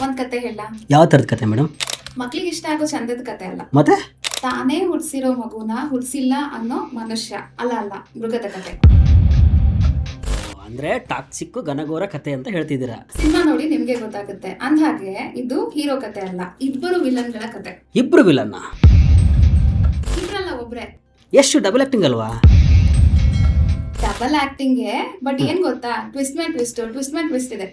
ಒಂದ್ ಕತೆ ಹೇಳ. ಯಾವ ಥರದ ಕತೆ ಮೇಡಮ್? ಮಕ್ಳಿಗೆ ಇಷ್ಟ ಆಗೋ ಚಂದದ ಕತೆ ಅಲ್ಲ, ಮತ್ತೆ ತಾನೇ ಹುಡ್ಸಿರೋ ಮಗುನ ಹುಡ್ಸಿಲ್ಲ ಅನ್ನೋ ಮನುಷ್ಯ ಅಲ್ಲ ಮೃಗದ ಕತೆ. ಅಂದ್ರೆ ಟಾಕ್ಸಿಕ್ ಘನಘೋರ ಕತೆ ಅಂತ ಹೇಳ್ತಿದ್ದೀರಾ? ಸಿನಿಮಾ ನೋಡಿ ನಿಮ್ಗೆ ಗೊತ್ತಾಗುತ್ತೆ. ಅಂದ್ಹಾಗೆ ಇದು ಹೀರೋ ಕತೆ ಅಲ್ಲ, ಇಬ್ಬರು ವಿಲನ್ಗಳ ಕತೆ. ಇಬ್ರು ವಿಲನ್ನ? ಇಬ್ರಲ್ಲ, ಒಬ್ರೆ. ಎಷ್ಟು ಡಬಲ್ ಆಕ್ಟಿಂಗ್ ಅಲ್ವಾ? ಡಬಲ್ ಆಕ್ಟಿಂಗ್ಗೆ, ಬಟ್ ಏನ್ ಗೊತ್ತಾ, ಟ್ವಿಸ್ಟ್ ಮೇಲೆ ಟ್ವಿಸ್ಟ್ ಇದೆ.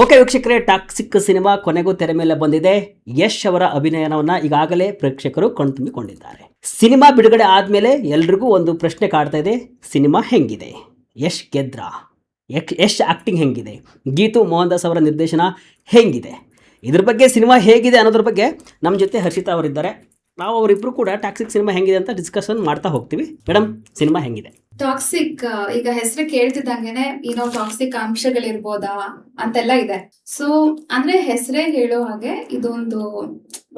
ಓಕೆ ವೀಕ್ಷಕರೇ, ಟಾಕ್ಸಿಕ್ ಸಿನಿಮಾ ಕೊನೆಗೂ ತೆರೆ ಮೇಲೆ ಬಂದಿದೆ. ಯಶ್ ಅವರ ಅಭಿನಯನವನ್ನು ಈಗಾಗಲೇ ಪ್ರೇಕ್ಷಕರು ಕಣ್ತುಂಬಿಕೊಂಡಿದ್ದಾರೆ. ಸಿನಿಮಾ ಬಿಡುಗಡೆ ಆದಮೇಲೆ ಎಲ್ರಿಗೂ ಒಂದು ಪ್ರಶ್ನೆ ಕಾಡ್ತಾ ಇದೆ, ಸಿನಿಮಾ ಹೆಂಗಿದೆ? ಯಶ್ ಗೆದ್ರಾ? ಯಶ್ ಆಕ್ಟಿಂಗ್ ಹೆಂಗಿದೆ? ಗೀತು ಮೋಹನ್ ದಾಸ್ ಅವರ ನಿರ್ದೇಶನ ಹೆಂಗಿದೆ? ಇದ್ರ ಬಗ್ಗೆ, ಸಿನಿಮಾ ಹೇಗಿದೆ ಅನ್ನೋದ್ರ ಬಗ್ಗೆ ನಮ್ಮ ಜೊತೆ ಹರ್ಷಿತಾ ಅವರಿದ್ದಾರೆ. ನಾವು ಅವರಿಬ್ಬರು ಕೂಡ ಟಾಕ್ಸಿಕ್ ಸಿನಿಮಾ ಹೆಂಗಿದೆ ಅಂತ ಡಿಸ್ಕಷನ್ ಮಾಡ್ತಾ ಹೋಗ್ತೀವಿ. ಮೇಡಮ್, ಸಿನಿಮಾ ಹೆಂಗಿದೆ? ಟಾಕ್ಸಿಕ್ ಈಗ ಹೆಸರು ಕೇಳ್ತಿದ್ದಂಗೆನೆ ಏನೋ ಟಾಕ್ಸಿಕ್ ಅಂಶಗಳಿರ್ಬೋದಾ ಅಂತೆಲ್ಲ ಇದೆ. ಸೊ ಅಂದ್ರೆ ಹೆಸರೇ ಹೇಳೋ ಹಾಗೆ ಇದೊಂದು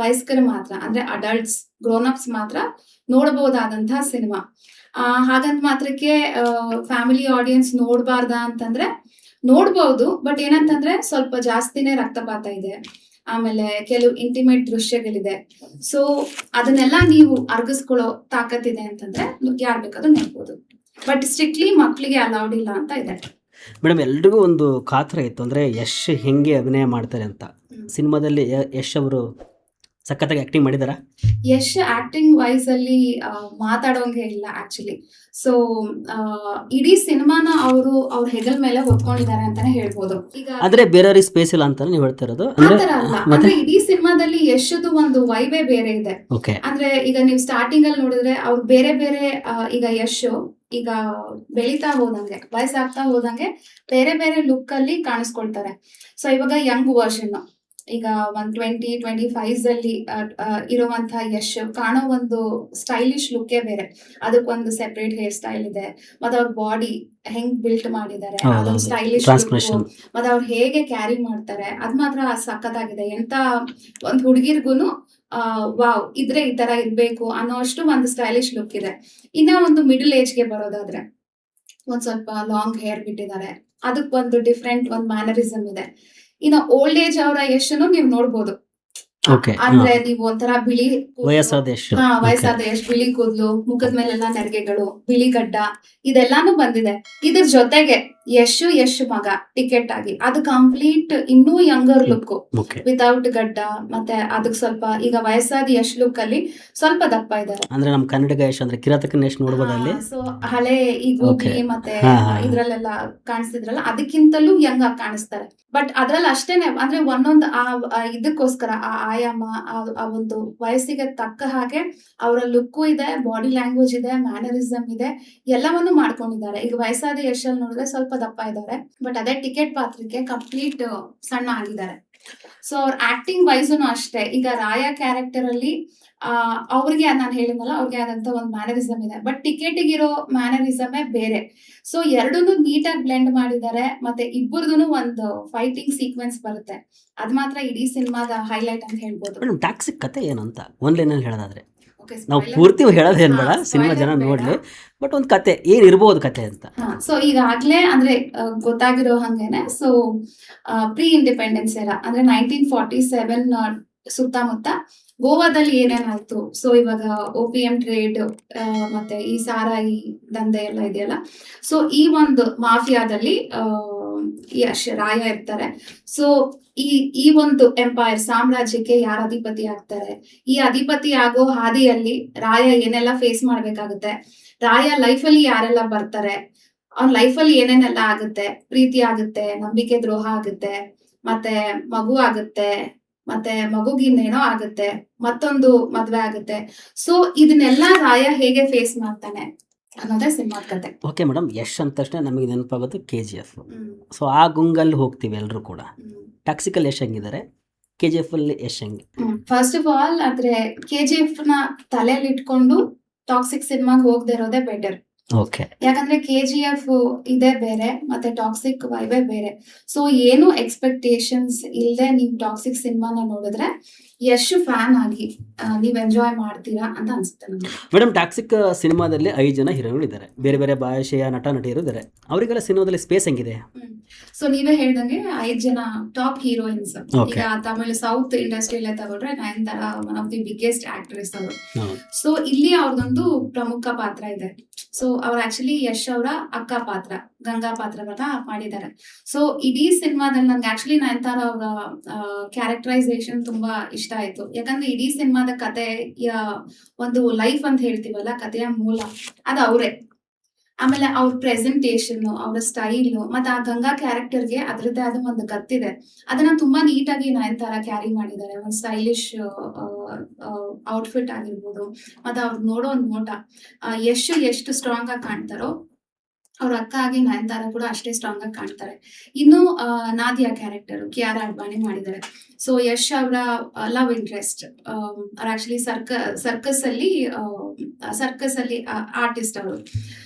ವಯಸ್ಕರು ಮಾತ್ರ, ಅಂದ್ರೆ ಅಡಲ್ಟ್ಸ್, ಗ್ರೋನ್ ಅಪ್ಸ್ ಮಾತ್ರ ನೋಡಬಹುದಾದಂತಹ ಸಿನಿಮಾ. ಹಾಗಂತ ಮಾತ್ರಕ್ಕೆ ಫ್ಯಾಮಿಲಿ ಆಡಿಯನ್ಸ್ ನೋಡಬಾರ್ದಾ ಅಂತಂದ್ರೆ ನೋಡ್ಬಹುದು. ಬಟ್ ಏನಂತಂದ್ರೆ ಸ್ವಲ್ಪ ಜಾಸ್ತಿನೇ ರಕ್ತಪಾತ ಇದೆ, ಆಮೇಲೆ ಕೆಲವು ಇಂಟಿಮೇಟ್ ದೃಶ್ಯಗಳಿದೆ. ಸೊ ಅದನ್ನೆಲ್ಲ ನೀವು ಅರ್ಗಿಸ್ಕೊಳ್ಳೋ ತಾಕತ್ತಿದೆ ಅಂತಂದ್ರೆ ಯಾರು ಬೇಕಾದ್ರೂ ನೋಡ್ಬೋದು. ಬಟ್ ಸ್ಟ್ರಿಕ್ಟ್ಲಿ ಮಕ್ಕಳಿಗೆ ಅಲೌಡ್ ಇಲ್ಲ ಅಂತ ಇದೆ. ಮೇಡಮ್, ಎಲ್ರಿಗೂ ಒಂದು ಕಾತರ ಇತ್ತು, ಅಂದರೆ ಯಶ್ ಹೆಂಗೆ ಅಭಿನಯ ಮಾಡ್ತಾರೆ ಅಂತ. ಸಿನಿಮಾದಲ್ಲಿ ಯಶ್ ಅವರು ಸಖತ್ತಾಗಿ ಆ್ಯಕ್ಟಿಂಗ್ ಮಾಡಿದಾರಾ? ಯಶ್ ಆಕ್ಟಿಂಗ್ ವೈಸ್ ಅಲ್ಲಿ ಮಾತಾಡೋಂಗೆ ಇಲ್ಲ ಆಕ್ಚುಲಿ. ಸೊ ಇಡೀ ಸಿನಿಮಾನ ಅವ್ರ ಹೆಗಲ್ ಮೇಲೆ ಹೊತ್ಕೊಂಡಿದ್ದಾರೆ ಅಂತಾನೆ ಹೇಳ್ಬೋದು. ಈಗ ಅಂದ್ರೆ ಬೇರೆಯವ್ರಿಗೆ ಸ್ಪೇಸ್ ಇಲ್ಲ ಅಂತ ನೀವು ಹೇಳ್ತಾ ಇರೋದು? ಆತರ ಅಲ್ಲ, ಅಂದ್ರೆ ಇಡೀ ಸಿನಿಮಾದಲ್ಲಿ ಯಶದು ಒಂದು ವೈಬೇ ಬೇರೆ ಇದೆ. ಓಕೆ. ಅಂದ್ರೆ ಈಗ ನೀವು ಸ್ಟಾರ್ಟಿಂಗ್ ಅಲ್ಲಿ ನೋಡಿದ್ರೆ ಅವ್ರು ಬೇರೆ ಬೇರೆ, ಈಗ ಯಶ್ ಈಗ ಬೆಳೀತಾ ಹೋದಂಗೆ, ವಯಸ್ಸಾಗ್ತಾ ಹೋದಂಗೆ ಬೇರೆ ಬೇರೆ ಲುಕ್ ಅಲ್ಲಿ ಕಾಣಿಸ್ಕೊಳ್ತಾರೆ. ಸೊ ಇವಾಗ ಯಂಗ್ ವರ್ಷನ್, ಈಗ 25 ಅಲ್ಲಿ ಇರುವಂತಹ ಯಶ್ ಕಾಣೋ ಒಂದು ಸ್ಟೈಲಿಶ್ ಲುಕ್ಕೇ ಬೇರೆ. ಅದಕ್ಕೊಂದು ಸೆಪರೇಟ್ ಹೇರ್ ಸ್ಟೈಲ್ ಇದೆ, ಮತ್ತೆ ಅವ್ರ ಬಾಡಿ ಹೆಂಗ್ ಬಿಲ್ಟ್ ಮಾಡಿದ್ದಾರೆ, ಅದೊಂದು ಸ್ಟೈಲಿಶ್ ಲುಕ್, ಮತ್ತೆ ಅವ್ರು ಹೇಗೆ ಕ್ಯಾರಿ ಮಾಡ್ತಾರೆ, ಅದ್ ಮಾತ್ರ ಸಖತ್ತಾಗಿದೆ. ಎಂತ ಒಂದ್ ಹುಡುಗಿರ್ಗುನು ವಾವ್, ಇದ್ರೆ ಈ ತರ ಇರ್ಬೇಕು ಅನ್ನೋ ಅಷ್ಟು ಒಂದು ಸ್ಟೈಲಿಶ್ ಲುಕ್ ಇದೆ. ಇನ್ನ ಒಂದು ಮಿಡಲ್ ಏಜ್ಗೆ ಬರೋದಾದ್ರೆ ಒಂದ್ ಸ್ವಲ್ಪ ಲಾಂಗ್ ಹೇರ್ ಬಿಟ್ಟಿದ್ದಾರೆ, ಅದಕ್ ಒಂದು ಡಿಫ್ರೆಂಟ್ ಒಂದು ಮ್ಯಾನರಿಸಮ್ ಇದೆ. ಇನ್ನು ಓಲ್ಡ್ ಏಜ್ ಅವರ ಯಶನ್ನು ನೀವು ನೋಡ್ಬೋದು. ಅಂದ್ರೆ ನೀವು ಒಂಥರ ಬಿಳಿ ವಯಸ್ಸಾದ ಯಶ್, ಬಿಳಿ ಕೂದಲು, ಮುಖದ ಮೇಲೆಲ್ಲ ನೆರಿಗೆಗಳು, ಬಿಳಿ ಗಡ್ಡ, ಇದೆಲ್ಲಾನು ಬಂದಿದೆ. ಇದ್ರ ಜೊತೆಗೆ ಯಶ್ ಮಗ ಟಿಕೆಟ್ ಆಗಿ ಅದು ಕಂಪ್ಲೀಟ್ ಇನ್ನೂ ಯಂಗರ್ ಲುಕ್ ವಿತೌಟ್ ಗಡ್ಡ, ಮತ್ತೆ ಅದಕ್ಕೆ ಸ್ವಲ್ಪ ಈಗ ವಯಸ್ಸಾದ ಯಶ್ ಲುಕ್ ಅಲ್ಲಿ ಸ್ವಲ್ಪ ದಪ್ಪ ಇದ್ದಾರೆ. ಅಂದ್ರೆ ನಮ್ಮ ಕನ್ನಡಿಗ ಯಶ್ ಅಂದ್ರೆ ಕಿರಾತಕನ ಯಶ್ ನೋಡಬಹುದಲ್ಲಿ. ಸೊ ಹಳೆ ಈ ಗೂಗ್ಲಿ ಮತ್ತೆ ಇದ್ರಲ್ಲೆಲ್ಲ ಕಾಣಿಸ್ತಿದ್ರಲ್ಲ, ಅದಕ್ಕಿಂತಲೂ ಯಂಗ್ ಆಗಿ ಕಾಣಿಸ್ತಾರೆ. ಬಟ್ ಅದ್ರಲ್ಲಿ ಅಷ್ಟೇನೆ, ಅಂದ್ರೆ ಒಂದೊಂದು ಇದಕ್ಕೋಸ್ಕರ ಆ ಆಯಾಮ, ಆ ಒಂದು ವಯಸ್ಸಿಗೆ ತಕ್ಕ ಹಾಗೆ ಅವರ ಲುಕ್ಕು ಇದೆ, ಬಾಡಿ ಲ್ಯಾಂಗ್ವೇಜ್ ಇದೆ, ಮ್ಯಾನರಿಸಮ್ ಇದೆ, ಎಲ್ಲವನ್ನೂ ಮಾಡ್ಕೊಂಡಿದ್ದಾರೆ. ಈಗ ವಯಸ್ಸಾದ ಯಶ್ ಅಲ್ಲಿ ನೋಡಿದ್ರೆ ಸ್ವಲ್ಪ ದಪ್ಪ ಇದ್ದಾರೆ, ಬಟ್ ಅದೇ ಟಿಕೆಟ್ ಪಾತ್ರಕ್ಕೆ ಕಂಪ್ಲೀಟ್ ಸಣ್ಣ ಆಗಿದ್ದಾರೆ. ಸೊ ಅವ್ರ ಆಕ್ಟಿಂಗ್ ವೈಸುನು ಅಷ್ಟೇ. ಈಗ ರಾಯ ಕ್ಯಾರೆಕ್ಟರ್ ಅಲ್ಲಿ ಅವ್ರಿಗೆ ನಾನು ಹೇಳಿದ್ನಲ್ಲ, ಅವ್ರಿಗೆ ಆದಂತ ಒಂದು ಮ್ಯಾನರಿಸಮ್ ಇದೆ, ಬಟ್ ಟಿಕೆಟಿಗಿರೋ ಮ್ಯಾನರಿಸಮೇ ಬೇರೆ. ಸೊ ಎರಡನ್ನೂ ನೀಟಾಗಿ ಬ್ಲೆಂಡ್ ಮಾಡಿದ್ದಾರೆ. ಮತ್ತೆ ಇಬ್ಬರದೂ ಒಂದು ಫೈಟಿಂಗ್ ಸೀಕ್ವೆನ್ಸ್ ಬರುತ್ತೆ, ಅದ್ ಮಾತ್ರ ಇಡೀ ಸಿನಿಮಾದ ಹೈಲೈಟ್ ಅಂತ ಹೇಳ್ಬೋದು. ಟಾಕ್ಸಿಕ್ ಕತೆ ಏನು ಅಂತ ಒಂದ್ ಲೈನಲ್ಲಿ ಹೇಳೋದಾದ್ರೆ, ನಾವು ಪೂರ್ತಿ ಹೇಳೋದೇನ್ ಬೇಡ, ಸಿನಿಮಾ ಜನ ನೋಡ್ಲಿ, ಬಟ್ ಒಂದು ಕತೆ ಏನಿರ್ಬೋದು ಕತೆ ಅಂತ. ಸೊ ಈಗಾಗ್ಲೇ ಅಂದ್ರೆ ಗೊತ್ತಾಗಿರೋ ಹಂಗೇನೆ, ಸೊ ಪ್ರೀ ಇಂಡಿಪೆಂಡೆನ್ಸ್ ಎಲ್ಲ ಅಂದ್ರೆ 1947 ಸುತ್ತಮುತ್ತ ಗೋವಾದಲ್ಲಿ ಏನೇನಾಯ್ತು, ಸೊ ಇವಾಗ OPM ಟ್ರೇಡ್ ಮತ್ತೆ ಈ ಸಾರಾಯಿ ದಂಧೆ ಎಲ್ಲ ಇದೆಯಲ್ಲ, ಸೊ ಈ ಒಂದು ಮಾಫಿಯಾದಲ್ಲಿ ಯಶ್ ರಾಯ ಇರ್ತಾರೆ. ಸೊ ಈ ಒಂದು ಎಂಪೈರ್ ಸಾಮ್ರಾಜ್ಯಕ್ಕೆ ಯಾರು ಅಧಿಪತಿ ಆಗ್ತಾರೆ, ಈ ಅಧಿಪತಿ ಆಗೋ ಹಾದಿಯಲ್ಲಿ ರಾಯ ಏನೆಲ್ಲ ಫೇಸ್ ಮಾಡ್ಬೇಕಾಗುತ್ತೆ, ರಾಯ ಲೈಫಲ್ಲಿ ಯಾರೆಲ್ಲ ಬರ್ತಾರೆ, ಅವ್ನ ಲೈಫಲ್ಲಿ ಏನೇನೆಲ್ಲ ಆಗುತ್ತೆ, ಪ್ರೀತಿ ಆಗುತ್ತೆ, ನಂಬಿಕೆ ದ್ರೋಹ ಆಗುತ್ತೆ, ಮತ್ತೆ ಮಗು ಆಗುತ್ತೆ, ಮತ್ತೆ ಮಗುಗಿನ್ನೇನೋ ಆಗುತ್ತೆ, ಮತ್ತೊಂದು ಮದ್ವೆ ಆಗುತ್ತೆ. ಸೊ ಇದನ್ನೆಲ್ಲ ರಾಯ ಹೇಗೆ ಫೇಸ್ ಮಾಡ್ತಾನೆ ಅನ್ನೋದೇ ಸಿನಿಮಾದ ಕತೆ. ಓಕೆ ಮೇಡಮ್, ಯಶ್ ಅಂದ ತಕ್ಷಣ ನಮಗೆ ನೆನಪಾಗೋದು KGF. ಸೊ ಆ ಗುಂಗಲ್ಲಿ ಹೋಗ್ತೀವಿ ಎಲ್ಲರೂ ಕೂಡ. ಟಾಕ್ಸಿಕಲ್ ಯಶ್ ಹೆಂಗಿದ್ದಾರೆ, KGF ಅಲ್ಲಿ ಯಶ್ ಹೆಂಗೆ? ಫಸ್ಟ್ ಆಫ್ ಆಲ್ ಆದ್ರೆ KGF ನ ತಲೆಯಲ್ಲಿ ಇಟ್ಕೊಂಡು ಟಾಕ್ಸಿಕ್ ಸಿನಿಮಾಗೆ ಹೋಗದೆ ಇರೋದೇ ಬೆಟರ್. ಓಕೆ. ಯಾಕಂದ್ರೆ KGF ಇದೇ ಬೇರೆ ಮತ್ತೆ ಟಾಕ್ಸಿಕ್ ವೈಬೇ ಬೇರೆ. ಸೊ ಏನು ಎಕ್ಸ್ಪೆಕ್ಟೇಷನ್ಸ್ ಇಲ್ಲದೆ ನೀವು ಟಾಕ್ಸಿಕ್ ಸಿನಿಮಾನ ನೋಡಿದ್ರೆ ಯಶ್ ಫ್ಯಾನ್ ಆಗಿ ನೀವ್ ಎಂಜಾಯ್ ಮಾಡ್ತೀರಾ ಅಂತ ಅನ್ಸುತ್ತೆ ನನಗೆ. ಮೇಡಮ್, ಟಾಕ್ಸಿಕ್ ಸಿನಿಮಾದಲ್ಲಿ 5 ಜನ ಹೀರೋಗಳು ಇದ್ದಾರೆ, ಬೇರೆ ಬೇರೆ ಭಾಷೆಯ ನಟ ನಟಿಯರು ಇದ್ದಾರೆ. ಅವರಿಗೆಲ್ಲ ಸಿನಿಮಾದಲ್ಲಿ ಸ್ಪೇಸ್ ಹೆಂಗಿದೆ? ಸೊ ನೀವೇ ಹೇಳ್ದಂಗೆ 5 ಜನ ಟಾಪ್ ಹೀರೋಯಿನ್ಸ್. Okay. ಈಗ ತಮಿಳ್ ಸೌತ್ ಇಂಡಸ್ಟ್ರಿಯಲ್ಲೇ ತಗೊಂಡ್ರೆ Nayanthara one of the biggest actress ಅವರು. ಹೌದು. ಸೊ ಇಲ್ಲಿ ಅವ್ರದೊಂದು ಪ್ರಮುಖ ಪಾತ್ರ ಇದೆ. ಸೊ ಅವ್ರು ಆಕ್ಚುಲಿ ಯಶ್ ಅವರ ಅಕ್ಕ ಪಾತ್ರ, ಗಂಗಾ ಪಾತ್ರವನ್ನ ಮಾಡಿದ್ದಾರೆ. ಸೊ ಇಡೀ ಸಿನಿಮಾದಲ್ಲಿ ನನ್ಗೆ ಆಕ್ಚುಲಿ ನಯನತಾರ ಅವರ ಕ್ಯಾರೆಕ್ಟರೈಸೇಷನ್ ತುಂಬಾ ಇಷ್ಟ ಆಯ್ತು. ಯಾಕಂದ್ರೆ ಇಡೀ ಸಿನಿಮಾದ ಕಥೆಯ ಒಂದು ಲೈಫ್ ಅಂತ ಹೇಳ್ತೀವಲ್ಲ, ಕಥೆಯ ಮೂಲ ಅದು ಅವರೇ. ಆಮೇಲೆ ಅವ್ರ ಪ್ರೆಸೆಂಟೇಷನ್, ಅವ್ರ ಸ್ಟೈಲ್, ಮತ್ತೆ ಆ ಗಂಗಾ ಕ್ಯಾರೆಕ್ಟರ್ಗೆ ಅದ್ರದ್ದೇ ಆದ ಒಂದು ಗತ್ತಿದೆ. ಅದನ್ನ ತುಂಬಾ ನೀಟಾಗಿ ನಯನತಾರ ಕ್ಯಾರಿ ಮಾಡಿದ್ದಾರೆ. ಒಂದು ಸ್ಟೈಲಿಶ್ ಔಟ್ಫಿಟ್ ಆಗಿರ್ಬೋದು, ಮತ್ತೆ ಅವ್ರು ನೋಡೋ ಒಂದು ನೋಟ. ಯಶ್ ಎಷ್ಟು ಸ್ಟ್ರಾಂಗ್ ಆಗಿ ಕಾಣ್ತಾರೋ ಅವ್ರ ಅಕ್ಕ ಆಗಿ ನಯನತಾರ ಕೂಡ ಅಷ್ಟೇ ಸ್ಟ್ರಾಂಗ್ ಆಗಿ ಕಾಣ್ತಾರೆ. ಇನ್ನು ನಾದಿಯಾ ಕ್ಯಾರೆಕ್ಟರ್ ಕಿಯಾರಾ ಅಡ್ವಾಣಿ ಮಾಡಿದ್ದಾರೆ. ಸೊ ಯಶ್ ಅವರ ಲವ್ ಇಂಟ್ರೆಸ್ಟ್, ಅವ್ರ ಆಕ್ಚುಲಿ ಸರ್ಕಸ್ ಅಲ್ಲಿ ಆರ್ಟಿಸ್ಟ್ ಅವರು.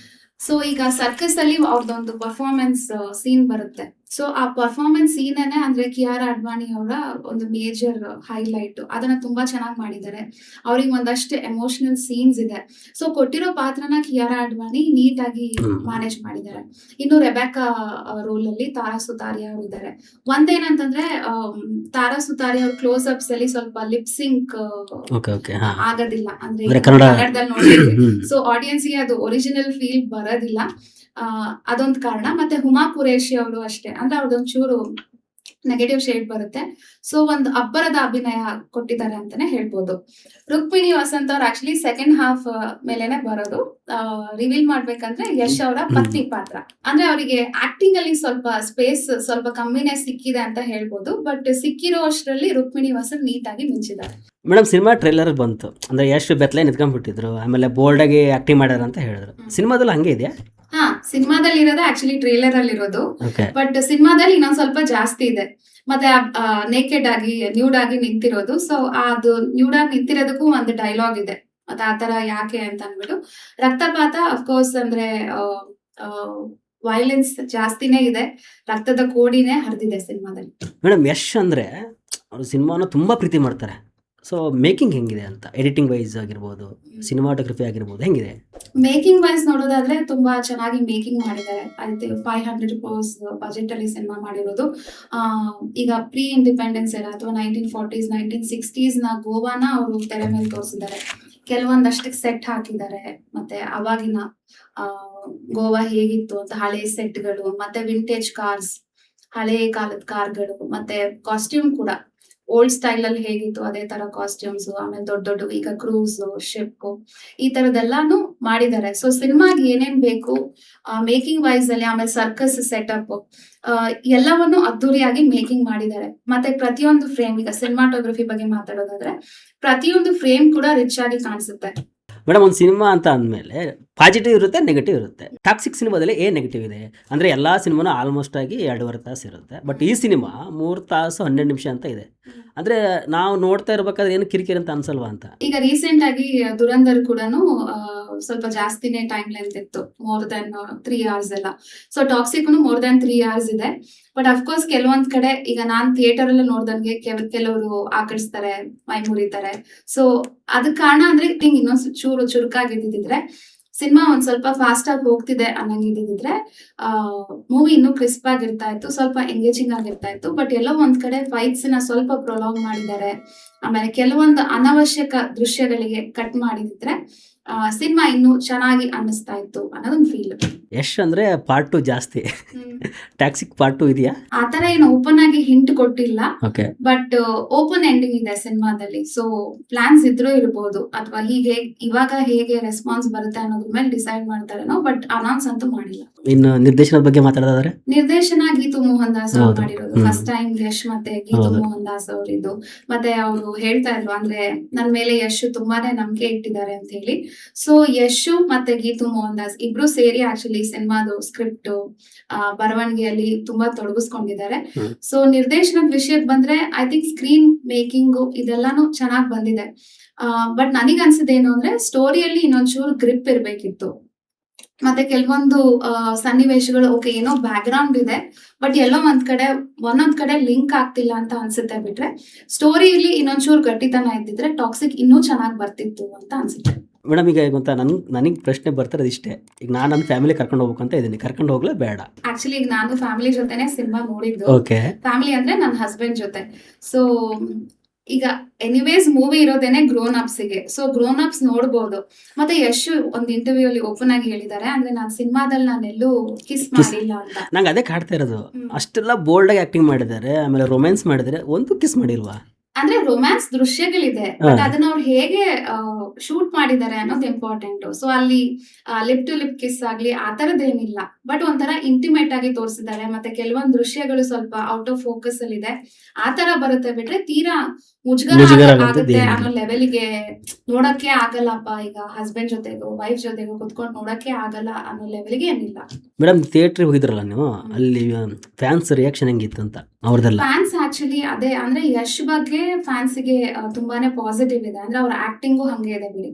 ಸೊ ಈಗ ಸರ್ಕಸ್ ಅಲ್ಲಿ ಅವ್ರದ್ದೊಂದು ಪರ್ಫಾರ್ಮೆನ್ಸ್ ಸೀನ್ ಬರುತ್ತೆ. ಸೊ ಆ ಪರ್ಫಾರ್ಮೆನ್ಸ್ ಸೀನೇನೆ ಅಂದ್ರೆ ಕಿಯಾರಾ ಅಡ್ವಾಣಿ ಅವರ ಒಂದು ಮೇಜರ್ ಹೈಲೈಟ್. ಅದನ್ನ ತುಂಬಾ ಚೆನ್ನಾಗಿ ಮಾಡಿದ್ದಾರೆ. ಅವ್ರಿಗೆ ಒಂದಷ್ಟು ಎಮೋಷನಲ್ ಸೀನ್ಸ್ ಇದೆ. ಸೊ ಕೊಟ್ಟಿರೋ ಪಾತ್ರನ ಕಿಯಾರಾ ಅಡ್ವಾಣಿ ನೀಟಾಗಿ ಮ್ಯಾನೇಜ್ ಮಾಡಿದ್ದಾರೆ. ಇನ್ನು ರೆಬೆಕಾ ರೋಲ್ ಅಲ್ಲಿ ತಾರಾ ಸುತಾರಿಯಾ ಅವರು ಇದ್ದಾರೆ. ಒಂದೇನಂತಂದ್ರೆ ತಾರಾ ಸುತಾರಿಯಾ ಅವ್ರ ಕ್ಲೋಸ್ ಅಪ್ಸ್ ಅಲ್ಲಿ ಸ್ವಲ್ಪ ಲಿಪ್ಸಿಂಕ್ ಓಕೆ ಓಕೆ. ಆಗೋದಿಲ್ಲ. ಅಂದ್ರೆ ಅಂದ್ರೆ ಈಗ ಕನ್ನಡ- ಕನ್ನಡದಲ್ಲಿ ನೋಡ್ತೀವಿ. ಹ್ಮ್. ಸೊ ಆಡಿಯನ್ಸ್ಗೆ ಅದು ಒರಿಜಿನಲ್ ಫೀಲ್ ಬರೋದಿಲ್ಲ. ಅದೊಂದು ಕಾರಣ. ಮತ್ತೆ ಹುಮಾ ಕುರೇಶಿ ಅವರು ಅಷ್ಟೇ, ಅಂದ್ರೆ ಅವ್ರದೊಂದು ಚೂರು ನೆಗೆಟಿವ್ ಶೇಡ್ ಬರುತ್ತೆ. ಸೊ ಒಂದು ಅಬ್ಬರದ ಅಭಿನಯ ಕೊಟ್ಟಿದ್ದಾರೆ ಅಂತಾನೆ ಹೇಳ್ಬೋದು. ರುಕ್ಮಿಣಿ ವಸಂತ್ ಅವ್ರು ಆಕ್ಚುಲಿ ಸೆಕೆಂಡ್ ಹಾಫ್ ಮೇಲೆನೆ ಬರೋದು. ರಿವೀಲ್ ಮಾಡ್ಬೇಕಂದ್ರೆ ಯಶ್ ಅವರ ಪತ್ನಿ ಪಾತ್ರ. ಅಂದ್ರೆ ಅವರಿಗೆ ಆಕ್ಟಿಂಗ್ ಅಲ್ಲಿ ಸ್ವಲ್ಪ ಸ್ಪೇಸ್ ಸ್ವಲ್ಪ ಕಮ್ಮಿನೇ ಸಿಕ್ಕಿದೆ ಅಂತ ಹೇಳ್ಬೋದು. ಬಟ್ ಸಿಕ್ಕಿರೋ ಅಷ್ಟರಲ್ಲಿ ರುಕ್ಮಿಣಿ ವಸಂತ್ ನೀಟಾಗಿ ಮಿಂಚಿದ್ದಾರೆ. ಮೇಡಮ್, ಸಿನಿಮಾ ಟ್ರೈಲರ್ ಬಂತು ಅಂದ್ರೆ ಎಷ್ಟು ಬೆತ್ತಲೆ ನಿಂತ್ಕೊಂಡ್ಬಿಟ್ಟಿದ್ರು, ಆಮೇಲೆ ಬೋಲ್ಡ್ ಆಗಿ ಆಕ್ಟಿಂಗ್ ಮಾಡ್ಯಾರ ಅಂತ ಹೇಳಿದ್ರು. ಸಿನಿಮಾದಲ್ಲಿ ಹಂಗೆ ಇದೆಯಾ? ಹಾ, ಸಿನಿಮಾದಲ್ಲಿ ಇರೋದು ಆಕ್ಚುಲಿ ಟ್ರೇಲರ್ ಅಲ್ಲಿ ಇರೋದು. ಓಕೆ. ಬಟ್ ಸಿನಿಮಾದಲ್ಲಿ ಇನ್ನೊಂದ್ ಸ್ವಲ್ಪ ಜಾಸ್ತಿ ಇದೆ. ಮತ್ತೆ ನೇಕೆಡ್ ಆಗಿ ನ್ಯೂಡ್ ಆಗಿ ನಿಂತಿರೋದು. ಸೊ ಅದು ನ್ಯೂಡ್ ಆಗಿ ನಿಂತಿರೋದಕ್ಕೂ ಒಂದು ಡೈಲಾಗ್ ಇದೆ. ಮತ್ತೆ ಆತರ ಯಾಕೆ ಅಂತ ಅಂದ್ಬಿಟ್ಟು, ರಕ್ತಪಾತ ಅಫ್ಕೋರ್ಸ್ ಅಂದ್ರೆ ವೈಲೆನ್ಸ್ ಜಾಸ್ತಿನೇ ಇದೆ. ರಕ್ತದ ಕೋಡಿನೇ ಹರಿದಿದೆ ಸಿನಿಮಾದಲ್ಲಿ. ಮೇಡಮ್, ಯಶ್ ಅಂದ್ರೆ ಅವರು ಸಿನಿಮಾನ ತುಂಬಾ ಪ್ರೀತಿ ಮಾಡ್ತಾರೆ. ಸೊ ಮೇಕಿಂಗ್ ಹೆಂಗಿದೆ ಅಂತ, ಎಡಿಟಿಂಗ್ ವೈಸ್ ಆಗಿರ್ಬೋದು, ಸಿನಿಮಾಟೋಗ್ರಫಿ ಆಗಿರ್ಬೋದು, ಹೆಂಗಿದೆ? ಮೇಕಿಂಗ್ ವೈಸ್ ನೋಡೋದಾದ್ರೆ ತುಂಬಾ ಚೆನ್ನಾಗಿ ಮೇಕಿಂಗ್ ಮಾಡಿದ್ದಾರೆ. ಐತೆ 500 crores ಬಜೆಟ್ ಅಲ್ಲಿ ಸಿನಿಮಾ ಮಾಡಿರೋದು. ಈಗ ಪ್ರೀ ಇಂಡಿಪೆಂಡೆನ್ಸ್ era ಅಥವಾ 1940s 1960s ನ ಗೋವಾನ ಅವರು ತೆರೆ ಮೇಲೆ ತೋರಿಸಿದ್ದಾರೆ. ಕೆಲವೊಂದಷ್ಟಕ್ಕೆ ಸೆಟ್ ಹಾಕಿದ್ದಾರೆ. ಮತ್ತೆ ಅವಾಗಿನ ಗೋವಾ ಹೇಗಿತ್ತು ಅಂತ ಹಳೆ ಸೆಟ್ಗಳು, ಮತ್ತೆ ವಿಂಟೇಜ್ ಕಾರ್ಸ್, ಹಳೆ ಕಾಲದ ಕಾರ್ಗಳು, ಮತ್ತೆ ಕಾಸ್ಟ್ಯೂಮ್ ಕೂಡ ಓಲ್ಡ್ ಸ್ಟೈಲ್ ಅಲ್ಲಿ ಹೇಗಿತ್ತು ಅದೇ ತರ ಕಾಸ್ಟ್ಯೂಮ್ಸ್. ಆಮೇಲೆ ದೊಡ್ಡ ದೊಡ್ಡ ಈಗ ಕ್ರೂಸ್ ಶಿಪ್ ಈ ತರದೆಲ್ಲಾನು ಮಾಡಿದ್ದಾರೆ. ಸೊ ಸಿನಿಮಾಗೆ ಏನೇನ್ ಬೇಕು ಮೇಕಿಂಗ್ ವೈಸ್ ಅಲ್ಲಿ, ಆಮೇಲೆ ಸರ್ಕಸ್ ಸೆಟಪ್ ಎಲ್ಲವನ್ನು ಅದ್ದೂರಿಯಾಗಿ ಮೇಕಿಂಗ್ ಮಾಡಿದ್ದಾರೆ. ಮತ್ತೆ ಪ್ರತಿಯೊಂದು ಫ್ರೇಮ್, ಈಗ ಸಿನಿಮಾಟೋಗ್ರಫಿ ಬಗ್ಗೆ ಮಾತಾಡೋದಾದ್ರೆ ಪ್ರತಿಯೊಂದು ಫ್ರೇಮ್ ಕೂಡ ರಿಚ್ ಆಗಿ ಕಾಣಿಸುತ್ತೆ. ಮೇಡಮ್, ಒಂದು ಸಿನಿಮಾ ಅಂತ ಅಂದಮೇಲೆ ಪಾಸಿಟಿವ್ ಇರುತ್ತೆ, ನೆಗೆಟಿವ್ ಇರುತ್ತೆ. ಟಾಕ್ಸಿಕ್ ಸಿನಿಮಾದಲ್ಲಿ ಏನು ನೆಗೆಟಿವ್ ಇದೆ ಅಂದರೆ ಎಲ್ಲ ಸಿನಿಮಾನು ಆಲ್ಮೋಸ್ಟ್ ಆಗಿ 2.5 ತಾಸು ಇರುತ್ತೆ. ಬಟ್ ಈ ಸಿನಿಮಾ 3 ತಾಸು 12 ನಿಮಿಷ ಅಂತ ಇದೆ. ಅಂದರೆ ನಾವು ನೋಡ್ತಾ ಇರಬೇಕಾದ್ರೆ ಏನು ಕಿರಿಕಿರಿ ಅಂತ ಅನ್ಸಲ್ವಾ ಅಂತ? ಈಗ ರೀಸೆಂಟ್ ಆಗಿ ದುರಂಧರ್ ಕೂಡ ಸ್ವಲ್ಪ ಜಾಸ್ತಿನೇ ಟೈಮ್ ಲೆಂತ್ ಇತ್ತು, ಮೋರ್ ದೆನ್ 3 hours ಎಲ್ಲ. So toxic more than 3 hours ಇದೆ. ಬಟ್ ಅಫ್ಕೋರ್ಸ್ ಕೆಲವೊಂದ್ ಕಡೆ ಈಗ ನಾನ್ ಥಿಯೇಟರ್ ಅಲ್ಲಿ ನೋಡ್ದಂಗೆ ಕೆಲವರು ಆಕಳಿಸ್ತಾರೆ, ಮೈ ಮುರಿತಾರೆ. ಸೊ ಅದಕ್ ಕಾರಣ ಅಂದ್ರೆ ಇನ್ನೊಂದ್ ಚೂರು ಚುರುಕಾಗಿದ್ದಿದ್ರೆ, ಸಿನಿಮಾ ಒಂದ್ ಸ್ವಲ್ಪ ಫಾಸ್ಟ್ ಆಗಿ ಹೋಗ್ತಿದೆ ಅನ್ನಂಗಿದ್ದಿದ್ರೆ ಮೂವಿ ಇನ್ನೂ ಕ್ರಿಸ್ಪ್ ಆಗಿರ್ತಾ ಇತ್ತು, ಸ್ವಲ್ಪ ಎಂಗೇಜಿಂಗ್ ಆಗಿರ್ತಾ ಇತ್ತು. ಬಟ್ ಎಲ್ಲೋ ಒಂದ್ ಕಡೆ ಫೈಟ್ಸ್ ನ ಸ್ವಲ್ಪ ಪ್ರೊಲಾಂಗ್ ಮಾಡಿದ್ದಾರೆ. ಆಮೇಲೆ ಕೆಲವೊಂದು ಅನವಶ್ಯಕ ದೃಶ್ಯಗಳಿಗೆ ಕಟ್ ಮಾಡಿದ್ರೆ ಸಿನಿಮಾ ಇನ್ನೂ ಚೆನ್ನಾಗಿ ಅನ್ನಿಸ್ತಾ ಇತ್ತು ಅನ್ನೋದೊಂದು ಫೀಲ್. ಯಶ್ ಅಂದ್ರೆ ಪಾರ್ಟ್ 2 ಜಾಸ್ತಿ. ಟಾಕ್ಸಿಕ್ ಪಾರ್ಟ್ 2 ಇದೆಯಾ? ಆತರ ಏನು ಓಪನ್ ಆಗಿ ಹಿಂಟ್ ಕೊಟ್ಟಿಲ್ಲ. ಓಕೆ. ಬಟ್ ಓಪನ್ ಎಂಡಿಂಗ್ ಇದೆ ಸಿನಿಮಾದಲ್ಲಿ. ಸೊ ಪ್ಲಾನ್ಸ್ ಇದ್ರೂ ಇರಬಹುದು, ಅಥವಾ ಹೀಗೆ ಇವಾಗ ಹೇಗೆ ರೆಸ್ಪಾನ್ಸ್ ಬರುತ್ತೆ ಅನ್ನೋದ್ರ ಮೇಲೆ ಡಿಸೈಡ್ ಮಾಡ್ತಾರೇನೋ. ಬಟ್ ಅನೌನ್ಸ್ ಅಂತೂ ಮಾಡಿಲ್ಲ. ಇನ್ನು ನಿರ್ದೇಶನದ ಬಗ್ಗೆ ಮಾತಾಡೋದಾದ್ರೆ, ನಿರ್ದೇಶನ ಗೀತು ಮೋಹನ್ ದಾಸ್ ಅವ್ರು ಹೌದು. ಮಾಡಿರೋದು. ಹ್ಮ್. ಫಸ್ಟ್ ಟೈಮ್ ಯಶ್ ಮತ್ತೆ ಗೀತು ಹೌದು. ಮೋಹನ್ ದಾಸ್ ಅವರಿದ್ದು. ಮತ್ತೆ ಅವರು ಹೇಳ್ತಾ ಇದ್ರು ಅಂದ್ರೆ ನನ್ ಮೇಲೆ ಯಶ್ ತುಂಬಾನೇ ನಂಬಿಕೆ ಇಟ್ಟಿದ್ದಾರೆ ಅಂತ ಹೇಳಿ. ಸೊ ಯಶ್ ಮತ್ತೆ ಗೀತು ಮೋಹನ್ ದಾಸ್ ಇಬ್ರು ಸೇರಿ ಆಕ್ಚುಲಿ ಸಿನಿಮಾದು ಸ್ಕ್ರಿಪ್ಟ್ ಬರವಣಿಗೆಯಲ್ಲಿ ತುಂಬಾ ತೊಡಗಿಸ್ಕೊಂಡಿದ್ದಾರೆ. ಹ್ಮ್. ಸೊ ನಿರ್ದೇಶನದ ವಿಷಯಕ್ಕೆ ಬಂದ್ರೆ ಐ ಥಿಂಕ್ ಸ್ಕ್ರೀನ್ ಮೇಕಿಂಗ್ ಇದೆಲ್ಲಾನು ಚೆನ್ನಾಗಿ ಬಂದಿದೆ. ಬಟ್ ನನಗ್ ಅನ್ಸಿದ್ದೇನು ಅಂದ್ರೆ ಸ್ಟೋರಿಯಲ್ಲಿ ಇನ್ನೊಂಚೂರು ಗ್ರಿಪ್ ಇರ್ಬೇಕಿತ್ತು. ಮತ್ತೆ ಕೆಲವೊಂದು ಸನ್ನಿವೇಶಗಳು ಓಕೆ ಏನೋ ಬ್ಯಾಕ್ ಗ್ರೌಂಡ್ ಇದೆ, ಬಟ್ ಎಲ್ಲೋ ಒಂದೊಂದ್ ಕಡೆ ಲಿಂಕ್ ಆಗ್ತಿಲ್ಲ ಅಂತ ಅನ್ಸುತ್ತೆ ಬಿಟ್ರೆ, ಸ್ಟೋರಿಯಲ್ಲಿ ಇನ್ನೊಂಚೂರು ಗಟ್ಟಿತನ ಇದ್ದಿದ್ರೆ ಟಾಕ್ಸಿಕ್ ಇನ್ನೂ ಚೆನ್ನಾಗಿ ಬರ್ತಿತ್ತು ಅಂತ ಅನ್ಸುತ್ತೆ. ಮೇಡಮ್ ಈಗ ಗೊತ್ತಾ ನನಗೆ ಪ್ರಶ್ನೆ ಬರ್ತಿರೋದು ಇಷ್ಟೇ. ಈಗ ನಾನು ನನ್ನ ಫ್ಯಾಮಿಲಿ ಕರ್ಕೊಂಡು ಹೋಗ್ಬೇಕಂತ ಇದ್ದೀನಿ, ಕರ್ಕೊಂಡು ಹೋಗ್ಲೇ ಬೇಡ? ಆಕ್ಚುಲಿ ಈಗ ನಾನು ಫ್ಯಾಮಿಲಿ ಜೊತೆನೆ ಸಿನಿಮಾ ನೋಡಿದ್ದು. ಓಕೆ. ಫ್ಯಾಮಿಲಿ ಅಂದ್ರೆ ನನ್ನ ಹಸ್ಬೆಂಡ್ ಜೊತೆ. ಸೊ ಈಗ ಎನಿವೇಸ್ ಮೂವಿ ಇರೋದೇನೆ ಗ್ರೋನ್ ಅಪ್ಸ್ಗೆ, ಸೊ ಗ್ರೋನ್ ಅಪ್ಸ್ ನೋಡ್ಬೋದು. ಮತ್ತೆ ಯಶ್ ಒಂದು ಇಂಟರ್ವ್ಯೂ ಅಲ್ಲಿ ಓಪನ್ ಆಗಿ ಹೇಳಿದ್ದಾರೆ, ಅಂದ್ರೆ ನಾನು ಸಿನಿಮಾದಲ್ಲಿ ನಾನೆಲ್ಲೂ ಕಿಸ್ ಮಾಡಿಲ್ಲ ಅಂತ. ನಂಗೆ ಅದೇ ಕಾಡ್ತಾ ಇರೋದು. ಅಷ್ಟೆಲ್ಲ ಬೋಲ್ಡ್ ಆಗಿ ಆಕ್ಟಿಂಗ್ ಮಾಡಿದ್ದಾರೆ, ಆಮೇಲೆ ರೊಮ್ಯಾನ್ಸ್ ಮಾಡಿದರೆ, ಒಂದು ಕಿಸ್ ಮಾಡಿಲ್ವಾ? ಅಂದ್ರೆ ರೊಮ್ಯಾನ್ಸ್ ದೃಶ್ಯಗಳಿದೆ, ಬಟ್ ಅದನ್ನ ಅವ್ರು ಹೇಗೆ ಶೂಟ್ ಮಾಡಿದ್ದಾರೆ ಅನ್ನೋದು ಇಂಪಾರ್ಟೆಂಟ್. ಸೊ ಅಲ್ಲಿ ಲಿಪ್ ಟು ಲಿಪ್ ಕಿಸ್ ಆಗ್ಲಿ ಆ ತರದ್ದೇನಿಲ್ಲ, ಬಟ್ ಒಂಥರ ಇಂಟಿಮೇಟ್ ಆಗಿ ತೋರಿಸಿದ್ದಾರೆ. ಮತ್ತೆ ಕೆಲವೊಂದು ದೃಶ್ಯಗಳು ಸ್ವಲ್ಪ ಔಟ್ ಆಫ್ ಫೋಕಸ್ ಅಲ್ಲಿ ಇದೆ, ಆ ತರ ಬರುತ್ತೆ ಬಿಟ್ರೆ ತೀರಾ ಮುಜುಗರ ಆಗುತ್ತೆ ಅನ್ನೋ ಲೆವೆಲ್ಗೆ ನೋಡಕ್ಕೆ ಆಗಲ್ಲಪ್ಪ. ಈಗ ಹಸ್ಬೆಂಡ್ ಜೊತೆಗೋ ವೈಫ್ ಜೊತೆಗೋ ಕುತ್ಕೊಂಡು ನೋಡಕ್ಕೆ ಆಗಲ್ಲ ಅನ್ನೋ ಲೆವೆಲ್ಗೆ ಏನಿಲ್ಲ. ಮೇಡಮ್ ಥಿಯೇಟರ್ ಹೋಗಿದ್ರಲ್ಲ ನೀವು, ಅಲ್ಲಿ ಫ್ಯಾನ್ಸ್ ರಿಯಾಕ್ಷನ್ ಹೆಂಗಿತ್ತು ಅಂತ ಅವ್ರದೆಲ್ಲ? ಫ್ಯಾನ್ಸ್ ಆಕ್ಚುಲಿ ಅದೇ ಅಂದ್ರೆ ಯಶ್ ಬಗ್ಗೆ ಫ್ಯಾನ್ಸ್ಗೆ ತುಂಬಾನೇ ಪಾಸಿಟಿವ್ ಇದೆ. ಅಂದ್ರೆ ಅವ್ರ ಆಕ್ಟಿಂಗು ಹಂಗೆ ಇದೆ ಬಿಡಿ,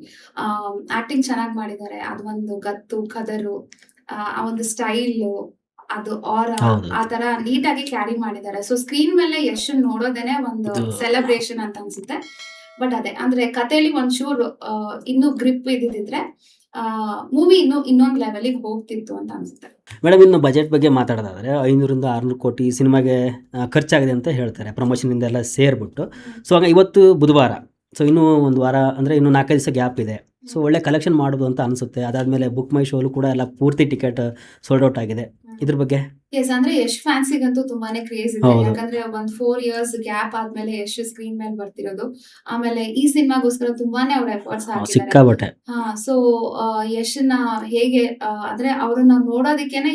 ಆಕ್ಟಿಂಗ್ ಚೆನ್ನಾಗಿ ಮಾಡಿದ್ದಾರೆ. ಅದು ಒಂದು ಗತ್ತು ಕದರು, ಆ ಒಂದು ಸ್ಟೈಲು, ಅದು ಆ ತರ ನೀಟಾಗಿ ಕ್ಯಾರಿ ಮಾಡಿದ್ದಾರೆ. ಸೊ ಸ್ಕ್ರೀನ್ ಮೇಲೆ ಯಶ್ ನೋಡೋದೇನೆ ಒಂದು ಸೆಲೆಬ್ರೇಷನ್ ಅಂತ ಅನ್ಸುತ್ತೆ. ಬಟ್ ಅದೇ ಅಂದ್ರೆ ಕಥೆಯಲ್ಲಿ ಒಂಚೂರು ಇನ್ನೂ ಗ್ರಿಪ್ ಇದ್ದಿದ್ರೆ ಮೂವಿ ಇನ್ನೊಂದು ಲೆವೆಲ್ಗೆ ಹೋಗ್ತಿತ್ತು ಅಂತ ಅನ್ಸುತ್ತೆ. ಮೇಡಮ್, ಇನ್ನು ಬಜೆಟ್ ಬಗ್ಗೆ ಮಾತಾಡೋದಾದ್ರೆ 500 600 ಕೋಟಿ ಸಿನಿಮಾಗೆ ಖರ್ಚಾಗಿದೆ ಅಂತ ಹೇಳ್ತಾರೆ, ಪ್ರಮೋಷನಿಂದ ಎಲ್ಲ ಸೇರ್ಬಿಟ್ಟು. ಸೊ ಹಾಗೆ ಇವತ್ತು ಬುಧವಾರ, ಸೊ ಇನ್ನೂ ಒಂದು ವಾರ ಅಂದರೆ ಇನ್ನೂ 4 ದಿವಸ ಗ್ಯಾಪ್ ಇದೆ. ಸೊ ಒಳ್ಳೆ ಕಲೆಕ್ಷನ್ ಮಾಡೋದು ಅಂತ ಅನಿಸುತ್ತೆ. ಅದಾದಮೇಲೆ ಬುಕ್ ಮೈ ಶೋಲು ಕೂಡ ಎಲ್ಲ ಪೂರ್ತಿ ಟಿಕೆಟ್ ಸೋಲ್ಡ್ ಔಟ್ ಆಗಿದೆ. ಇದ್ರ ಬಗ್ಗೆ ಎಸ್, ಅಂದ್ರೆ ಯಶ್ ಫ್ಯಾನ್ಸಿಗಂತೂ ತುಂಬಾನೇ ಕ್ರೇಜ್ ಇದೆ. ಯಾಕಂದ್ರೆ ಒಂದ್ 4 years ಗ್ಯಾಪ್ ಆದ್ಮೇಲೆ ಯಶ್ ಸ್ಕ್ರೀನ್ ಮೇಲೆ ಬರ್ತಿರೋದು. ಆಮೇಲೆ ಈ ಸಿನಿಮಾಗೋಸ್ಕರ ತುಂಬಾನೇ ಅವ್ರ ಎಫರ್ಟ್ಸ್ ಹಾಕಿದ್ದಾರೆ. ಸಿಕ್ಕಾಬಟ್ಟೆ. ಸೊ ಯಶ್ನ ಹೇಗೆ ಅಂದ್ರೆ ಅವ್ರನ್ನ ನೋಡೋದಕ್ಕೇನೆ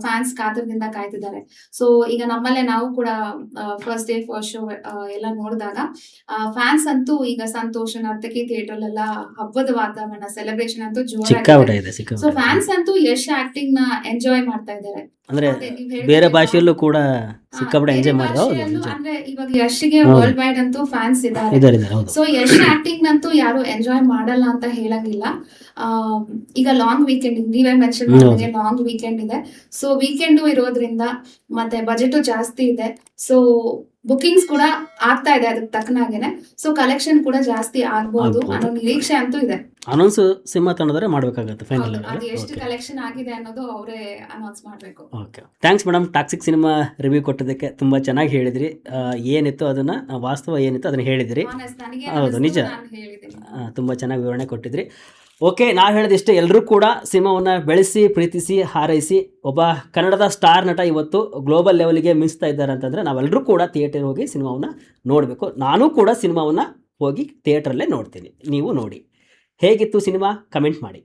ಫ್ಯಾನ್ಸ್ ಕಾತರದಿಂದ ಕಾಯ್ತಿದ್ದಾರೆ. ಸೊ ಈಗ ನಮ್ಮಲ್ಲೇ ನಾವು ಕೂಡ ಫಸ್ಟ್ ಡೇ ಫಸ್ಟ್ ಶೋ ಎಲ್ಲ ನೋಡಿದಾಗ ಫ್ಯಾನ್ಸ್ ಅಂತೂ ಈಗ ಸಂತೋಷ್ ನರ್ತಕಿ ಥಿಯೇಟರ್ ಎಲ್ಲ ಹಬ್ಬದ ವಾತಾವರಣ, ಸೆಲೆಬ್ರೇಷನ್ ಅಂತೂ ಜೋರಾಗಿದೆ. ಸೊ ಫ್ಯಾನ್ಸ್ ಅಂತೂ ಯಶ್ ಆಕ್ಟಿಂಗ್ ನ ಎಂಜಾಯ್ ಮಾಡ್ತಾ ಇದ್ದಾರೆ. ಅಂದ್ರೆ ಬೇರೆ ಭಾಷೆಯಲ್ಲೂ ಕೂಡ ಸಿಕ್ಕಾಪಟ್ಟೆ ಎಂಜಾಯ್ ಮಾಡಿದ್ರು. ಅಂದ್ರೆ ಇವಾಗ ಯಶ್ಗೆ ವರ್ಲ್ಡ್ ವೈಡ್ ಅಂತೂ ಫ್ಯಾನ್ಸ್ ಇದ್ದಾರೆ. ಸೊ ಯಶ್ ಆಕ್ಟಿಂಗ್ ಅಂತೂ ಯಾರು ಎಂಜಾಯ್ ಮಾಡಲ್ಲ ಅಂತ ಹೇಳಂಗಿಲ್ಲ. ಈಗ ಲಾಂಗ್ ವೀಕೆಂಡ್, ನೀವೇ ಮೆನ್ಷನ್ ಮಾಡಿದ್ರೆ ಲಾಂಗ್ ವೀಕೆಂಡ್ ಇದೆ. ಸೊ ವೀಕೆಂಡ್ ಇರೋದ್ರಿಂದ ಮತ್ತೆ ಬಜೆಟ್ ಜಾಸ್ತಿ ಇದೆ. ಸೊ ಬುಕಿಂಗ್ಸ್ ಕೂಡ ಆಗ್ತಾ ಇದೆ ಅದಕ್ಕೆ ತಕ್ಕನಾಗೇನೆ. ಸೊ ಕಲೆಕ್ಷನ್ ಕೂಡ ಜಾಸ್ತಿ ಆಗ್ಬಹುದು ಅನ್ನೋ ನಿರೀಕ್ಷೆ ಅಂತೂ ಇದೆ. ಅನೌನ್ಸ್ ಸಿನಿಮಾ ತಂಡದವರೇ ಮಾಡಬೇಕಾಗುತ್ತೆ ಫೈನಲ್. ಅದು ಎಷ್ಟು ಕಲೆಕ್ಷನ್ ಆಗಿದೆ ಅನ್ನೋದು ಅವರೇ ಅನೌನ್ಸ್ ಮಾಡಬೇಕು. Okay, thanks madam. Toxic cinema review ಕೊಟ್ಟದಕ್ಕೆ ತುಂಬ ಚೆನ್ನಾಗಿ ಹೇಳಿದ್ರಿ. ಏನಿತ್ತು ಅದನ್ನು, ವಾಸ್ತವ ಏನಿತ್ತು ಅದನ್ನು ಹೇಳಿದಿರಿ. ಹೌದು, ನಿಜ, ತುಂಬ ಚೆನ್ನಾಗಿ ವಿವರಣೆ ಕೊಟ್ಟಿದ್ರಿ. ಓಕೆ, ನಾವು ಹೇಳಿದಿಷ್ಟೇ, ಎಲ್ಲರೂ ಕೂಡ ಸಿನಿಮಾವನ್ನು ಬೆಳೆಸಿ, ಪ್ರೀತಿಸಿ, ಹಾರೈಸಿ. ಒಬ್ಬ ಕನ್ನಡದ ಸ್ಟಾರ್ ನಟ ಇವತ್ತು ಗ್ಲೋಬಲ್ ಲೆವೆಲ್ಗೆ ಮಿಂಚ್ತಾ ಇದ್ದಾರೆ ಅಂತಂದರೆ ನಾವೆಲ್ಲರೂ ಕೂಡ ಥಿಯೇಟರ್ ಹೋಗಿ ಸಿನಿಮಾವನ್ನು ನೋಡಬೇಕು. ನಾನು ಕೂಡ ಸಿನಿಮಾವನ್ನು ಹೋಗಿ ಥಿಯೇಟ್ರಲ್ಲೇ ನೋಡ್ತೀನಿ, ನೀವು ನೋಡಿ. ಹೇಗಿತ್ತು ಸಿನಿಮಾ ಕಮೆಂಟ್ ಮಾಡಿ.